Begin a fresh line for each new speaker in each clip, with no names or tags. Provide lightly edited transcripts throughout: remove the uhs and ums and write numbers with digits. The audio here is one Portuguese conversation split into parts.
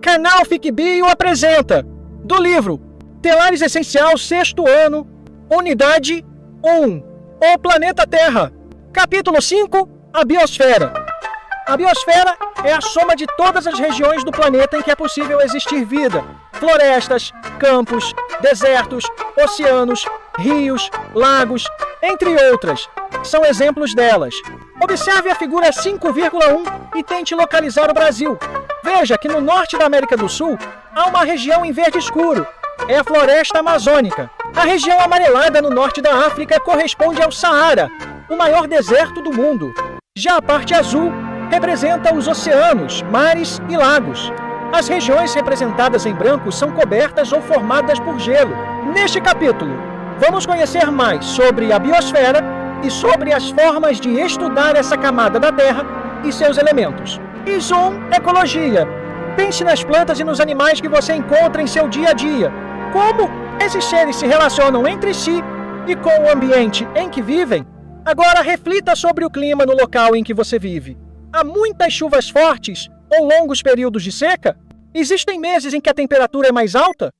Canal FICBio apresenta, do livro Telares Essencial, sexto ano, Unidade 1, O Planeta Terra. Capítulo 5, a Biosfera. A biosfera é a soma de todas as regiões do planeta em que é possível existir vida. Florestas, campos, desertos, oceanos, rios, lagos, entre outras. São exemplos delas. Observe a figura 5,1 e tente localizar o Brasil. Veja que no norte da América do Sul há uma região em verde escuro. É a floresta amazônica. A região amarelada no norte da África corresponde ao Saara, o maior deserto do mundo. Já a parte azul representa os oceanos, mares e lagos. As regiões representadas em branco são cobertas ou formadas por gelo. Neste capítulo, vamos conhecer mais sobre a biosfera e sobre as formas de estudar essa camada da Terra e seus elementos. E Zoom Ecologia. Pense nas plantas e nos animais que você encontra em seu dia a dia. Como esses seres se relacionam entre si e com o ambiente em que vivem. Agora reflita sobre o clima no local em que você vive. Há muitas chuvas fortes ou longos períodos de seca? Existem meses em que a temperatura é mais alta?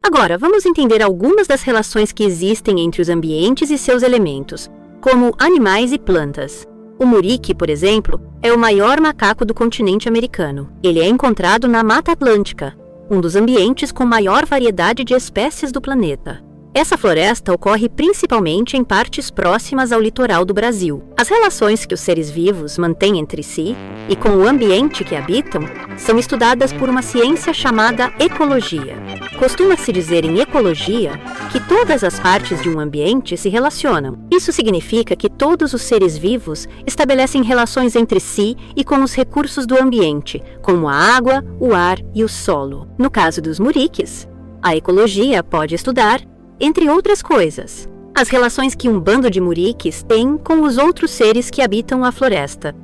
Agora, vamos entender algumas das relações que existem entre os ambientes e seus elementos, como animais e plantas. O muriqui, por exemplo, é o maior macaco do continente americano. Ele é encontrado na Mata Atlântica, um dos ambientes com maior variedade de espécies do planeta. Essa floresta ocorre principalmente em partes próximas ao litoral do Brasil. As relações que os seres vivos mantêm entre si e com o ambiente que habitam são estudadas por uma ciência chamada ecologia. Costuma-se dizer em ecologia que todas as partes de um ambiente se relacionam. Isso significa que todos os seres vivos estabelecem relações entre si e com os recursos do ambiente, como a água, o ar e o solo. No caso dos muriquis, a ecologia pode estudar, entre outras coisas, as relações que um bando de muriquis tem com os outros seres que habitam a floresta.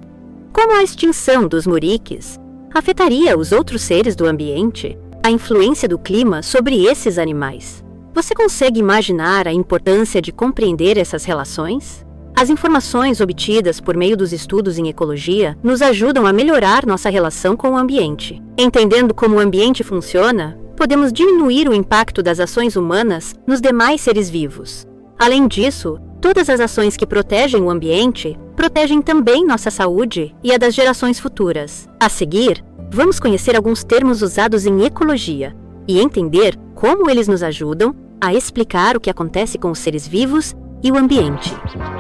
Como a extinção dos muriquis afetaria os outros seres do ambiente, a influência do clima sobre esses animais. Você consegue imaginar a importância de compreender essas relações? As informações obtidas por meio dos estudos em ecologia nos ajudam a melhorar nossa relação com o ambiente. Entendendo como o ambiente funciona, podemos diminuir o impacto das ações humanas nos demais seres vivos. Além disso, todas as ações que protegem o ambiente protegem também nossa saúde e a das gerações futuras. A seguir, vamos conhecer alguns termos usados em ecologia e entender como eles nos ajudam a explicar o que acontece com os seres vivos e o ambiente.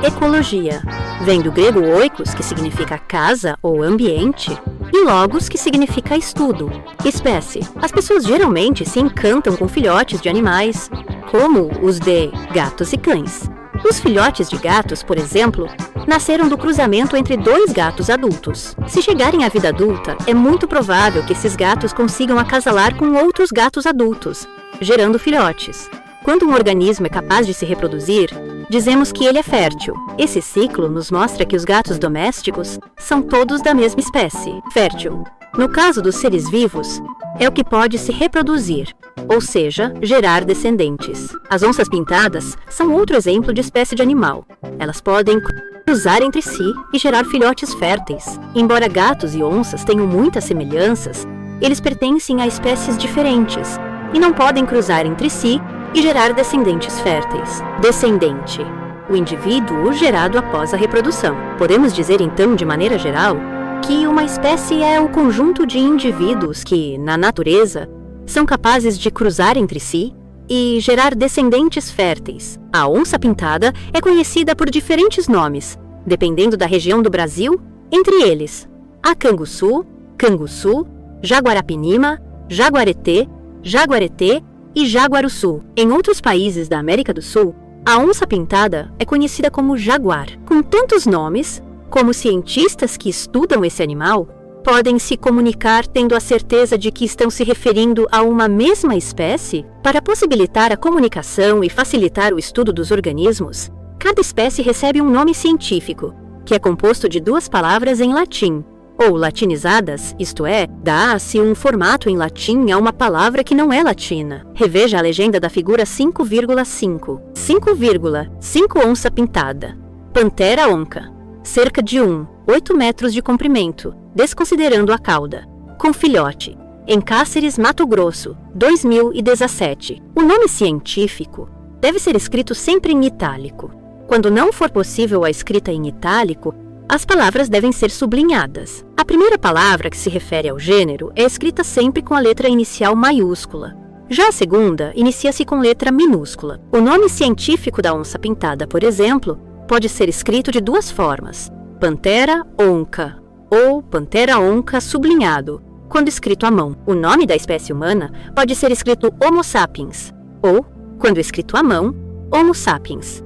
Ecologia vem do grego oikos, que significa casa ou ambiente, e logos, que significa estudo. Espécie. As pessoas geralmente se encantam com filhotes de animais, como os de gatos e cães. Os filhotes de gatos, por exemplo, nasceram do cruzamento entre dois gatos adultos. Se chegarem à vida adulta, é muito provável que esses gatos consigam acasalar com outros gatos adultos, gerando filhotes. Quando um organismo é capaz de se reproduzir, dizemos que ele é fértil. Esse ciclo nos mostra que os gatos domésticos são todos da mesma espécie, fértil. No caso dos seres vivos, é o que pode se reproduzir, ou seja, gerar descendentes. As onças pintadas são outro exemplo de espécie de animal. Elas podem cruzar entre si e gerar filhotes férteis. Embora gatos e onças tenham muitas semelhanças, eles pertencem a espécies diferentes e não podem cruzar entre si e gerar descendentes férteis. Descendente. O indivíduo gerado após a reprodução. Podemos dizer então, de maneira geral, que uma espécie é o conjunto de indivíduos que, na natureza, são capazes de cruzar entre si e gerar descendentes férteis. A onça pintada é conhecida por diferentes nomes, dependendo da região do Brasil, entre eles a canguçu, canguçu, jaguarapinima, jaguaretê, jaguaretê e jaguaruçu. Em outros países da América do Sul, a onça pintada é conhecida como jaguar. Com tantos nomes, como cientistas que estudam esse animal podem se comunicar tendo a certeza de que estão se referindo a uma mesma espécie? Para possibilitar a comunicação e facilitar o estudo dos organismos, cada espécie recebe um nome científico, que é composto de duas palavras em latim, ou latinizadas, isto é, dá-se um formato em latim a uma palavra que não é latina. Reveja a legenda da figura 5,5. 5,5 onça pintada. Pantera onca. Cerca de 8 metros de comprimento, desconsiderando a cauda. Com filhote. em Cáceres, Mato Grosso, 2017. O nome científico deve ser escrito sempre em itálico. Quando não for possível a escrita em itálico, as palavras devem ser sublinhadas. A primeira palavra que se refere ao gênero é escrita sempre com a letra inicial maiúscula. Já a segunda inicia-se com letra minúscula. O nome científico da onça-pintada, por exemplo, pode ser escrito de duas formas: Panthera onca ou Panthera onca sublinhado, quando escrito à mão. O nome da espécie humana pode ser escrito Homo sapiens ou, quando escrito à mão, Homo sapiens.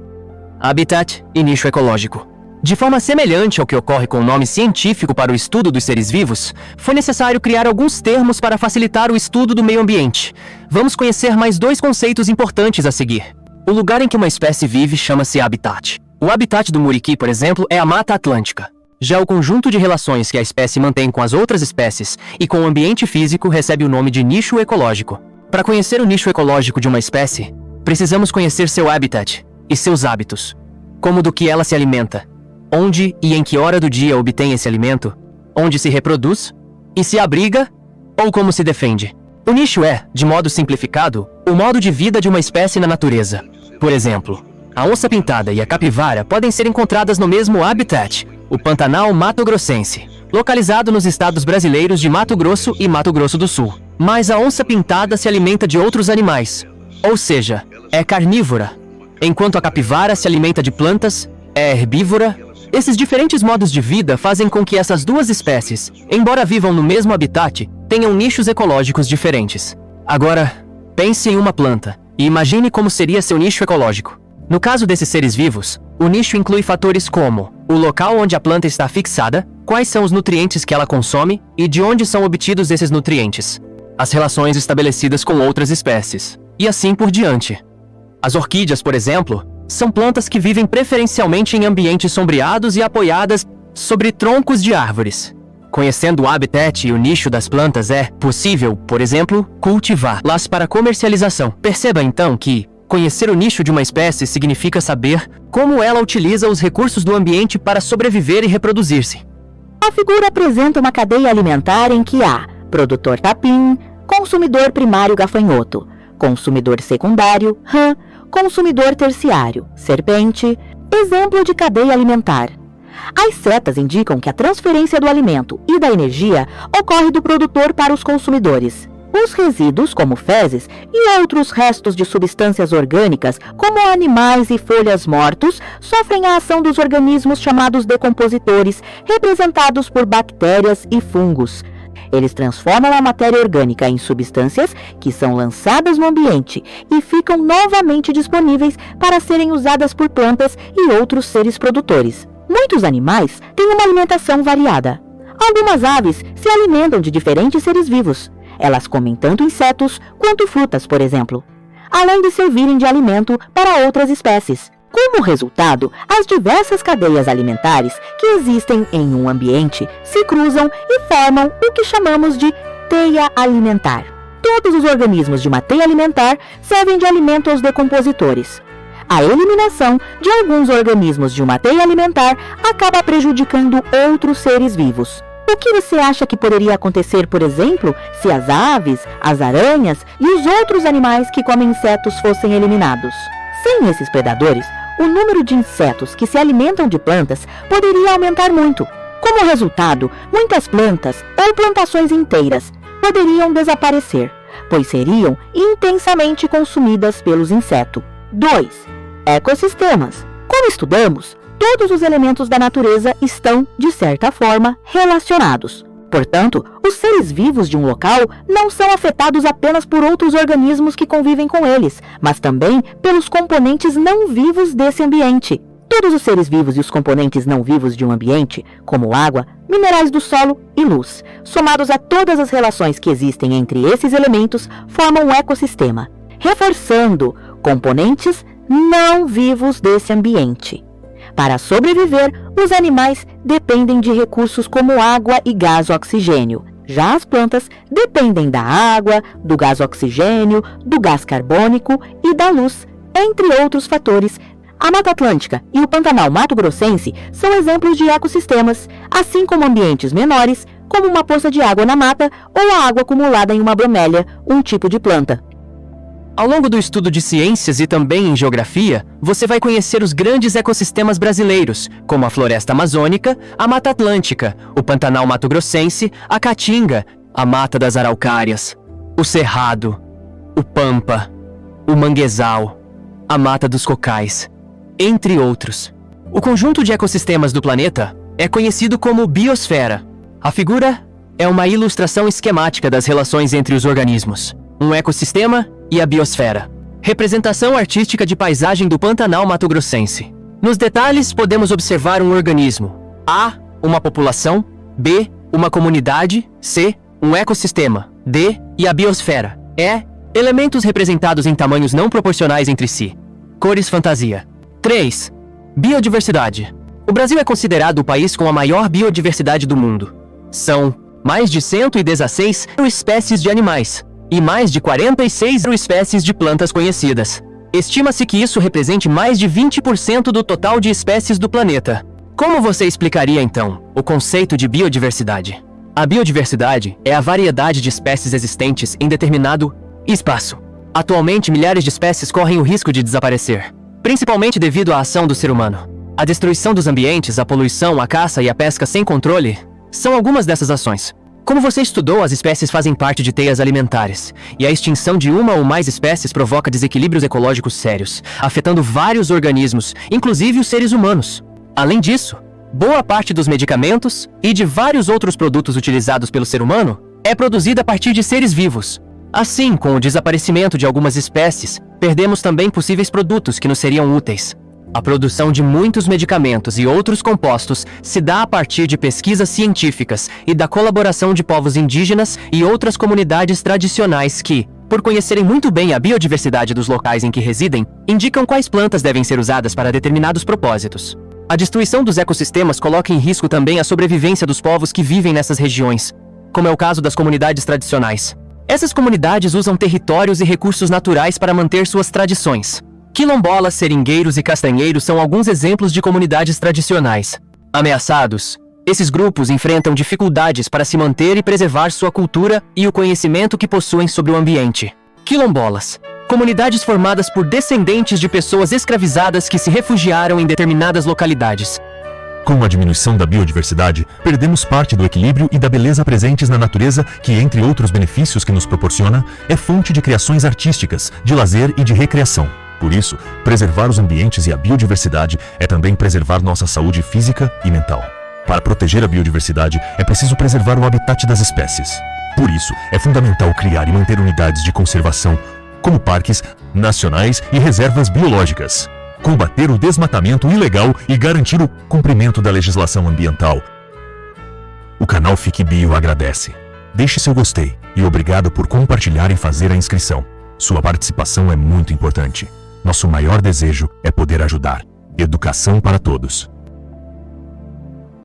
Habitat e nicho ecológico. De forma semelhante ao que ocorre com o nome científico para o estudo dos seres vivos, foi necessário criar alguns termos para facilitar o estudo do meio ambiente. Vamos conhecer mais dois conceitos importantes a seguir. O lugar em que uma espécie vive chama-se habitat. O habitat do muriqui, por exemplo, é a Mata Atlântica. Já o conjunto de relações que a espécie mantém com as outras espécies e com o ambiente físico recebe o nome de nicho ecológico. Para conhecer o nicho ecológico de uma espécie, precisamos conhecer seu habitat e seus hábitos, como do que ela se alimenta, onde e em que hora do dia obtém esse alimento, onde se reproduz e se abriga ou como se defende. O nicho é, de modo simplificado, o modo de vida de uma espécie na natureza. Por exemplo, a onça-pintada e a capivara podem ser encontradas no mesmo habitat, o Pantanal mato-grossense, localizado nos estados brasileiros de Mato Grosso e Mato Grosso do Sul. Mas a onça-pintada se alimenta de outros animais, ou seja, é carnívora, enquanto a capivara se alimenta de plantas, é herbívora. Esses diferentes modos de vida fazem com que essas duas espécies, embora vivam no mesmo habitat, tenham nichos ecológicos diferentes. Agora, pense em uma planta e imagine como seria seu nicho ecológico. No caso desses seres vivos, o nicho inclui fatores como o local onde a planta está fixada, quais são os nutrientes que ela consome e de onde são obtidos esses nutrientes, as relações estabelecidas com outras espécies, e assim por diante. As orquídeas, por exemplo, são plantas que vivem preferencialmente em ambientes sombreados e apoiadas sobre troncos de árvores. Conhecendo o habitat e o nicho das plantas é possível, por exemplo, cultivá-las para comercialização. Perceba então que conhecer o nicho de uma espécie significa saber como ela utiliza os recursos do ambiente para sobreviver e reproduzir-se.
A figura apresenta uma cadeia alimentar em que há produtor capim, consumidor primário gafanhoto, consumidor secundário rã, consumidor terciário serpente, exemplo de cadeia alimentar. As setas indicam que a transferência do alimento e da energia ocorre do produtor para os consumidores. Os resíduos, como fezes e outros restos de substâncias orgânicas, como animais e folhas mortos, sofrem a ação dos organismos chamados decompositores, representados por bactérias e fungos. Eles transformam a matéria orgânica em substâncias que são lançadas no ambiente e ficam novamente disponíveis para serem usadas por plantas e outros seres produtores. Muitos animais têm uma alimentação variada. Algumas aves se alimentam de diferentes seres vivos. Elas comem tanto insetos quanto frutas, por exemplo, além de servirem de alimento para outras espécies. Como resultado, as diversas cadeias alimentares que existem em um ambiente se cruzam e formam o que chamamos de teia alimentar. Todos os organismos de uma teia alimentar servem de alimento aos decompositores. A eliminação de alguns organismos de uma teia alimentar acaba prejudicando outros seres vivos. O que você acha que poderia acontecer, por exemplo, se as aves, as aranhas e os outros animais que comem insetos fossem eliminados? Sem esses predadores, o número de insetos que se alimentam de plantas poderia aumentar muito. Como resultado, muitas plantas ou plantações inteiras poderiam desaparecer, pois seriam intensamente consumidas pelos insetos. 2. Ecossistemas. Como estudamos, todos os elementos da natureza estão, de certa forma, relacionados. Portanto, os seres vivos de um local não são afetados apenas por outros organismos que convivem com eles, mas também pelos componentes não vivos desse ambiente. Todos os seres vivos e os componentes não vivos de um ambiente, como água, minerais do solo e luz, somados a todas as relações que existem entre esses elementos, formam um ecossistema, reforçando componentes não vivos desse ambiente. Para sobreviver, os animais dependem de recursos como água e gás oxigênio. Já as plantas dependem da água, do gás oxigênio, do gás carbônico e da luz, entre outros fatores. A Mata Atlântica e o Pantanal mato-grossense são exemplos de ecossistemas, assim como ambientes menores como uma poça de água na mata ou a água acumulada em uma bromélia, um tipo de planta.
Ao longo do estudo de ciências e também em geografia, você vai conhecer os grandes ecossistemas brasileiros, como a floresta amazônica, a Mata Atlântica, o Pantanal Mato-Grossense, a Caatinga, a Mata das Araucárias, o Cerrado, o Pampa, o Manguezal, a Mata dos Cocais, entre outros. O conjunto de ecossistemas do planeta é conhecido como biosfera. A figura é uma ilustração esquemática das relações entre os organismos, um ecossistema e a biosfera. Representação artística de paisagem do Pantanal Mato-Grossense. Nos detalhes, podemos observar um organismo. A. Uma população. B. Uma comunidade. C. Um ecossistema. D. E a biosfera. E. Elementos representados em tamanhos não proporcionais entre si. Cores fantasia. 3. Biodiversidade. O Brasil é considerado o país com a maior biodiversidade do mundo. São mais de 116 espécies de animais e mais de 46 espécies de plantas conhecidas. Estima-se que isso represente mais de 20% do total de espécies do planeta. Como você explicaria, então, o conceito de biodiversidade? A biodiversidade é a variedade de espécies existentes em determinado espaço. Atualmente, milhares de espécies correm o risco de desaparecer, principalmente devido à ação do ser humano. A destruição dos ambientes, a poluição, a caça e a pesca sem controle são algumas dessas ações. Como você estudou, as espécies fazem parte de teias alimentares, e a extinção de uma ou mais espécies provoca desequilíbrios ecológicos sérios, afetando vários organismos, inclusive os seres humanos. Além disso, boa parte dos medicamentos e de vários outros produtos utilizados pelo ser humano é produzida a partir de seres vivos. Assim, com o desaparecimento de algumas espécies, perdemos também possíveis produtos que nos seriam úteis. A produção de muitos medicamentos e outros compostos se dá a partir de pesquisas científicas e da colaboração de povos indígenas e outras comunidades tradicionais que, por conhecerem muito bem a biodiversidade dos locais em que residem, indicam quais plantas devem ser usadas para determinados propósitos. A destruição dos ecossistemas coloca em risco também a sobrevivência dos povos que vivem nessas regiões, como é o caso das comunidades tradicionais. Essas comunidades usam territórios e recursos naturais para manter suas tradições. Quilombolas, seringueiros e castanheiros são alguns exemplos de comunidades tradicionais. Ameaçados, esses grupos enfrentam dificuldades para se manter e preservar sua cultura e o conhecimento que possuem sobre o ambiente. Quilombolas, comunidades formadas por descendentes de pessoas escravizadas que se refugiaram em determinadas localidades.
Com a diminuição da biodiversidade, perdemos parte do equilíbrio e da beleza presentes na natureza que, entre outros benefícios que nos proporciona, é fonte de criações artísticas, de lazer e de recreação. Por isso, preservar os ambientes e a biodiversidade é também preservar nossa saúde física e mental. Para proteger a biodiversidade, é preciso preservar o habitat das espécies. Por isso, é fundamental criar e manter unidades de conservação, como parques nacionais e reservas biológicas. Combater o desmatamento ilegal e garantir o cumprimento da legislação ambiental. O canal Fique Bio agradece. Deixe seu gostei e obrigado por compartilhar e fazer a inscrição. Sua participação é muito importante. Nosso maior desejo é poder ajudar. Educação para todos.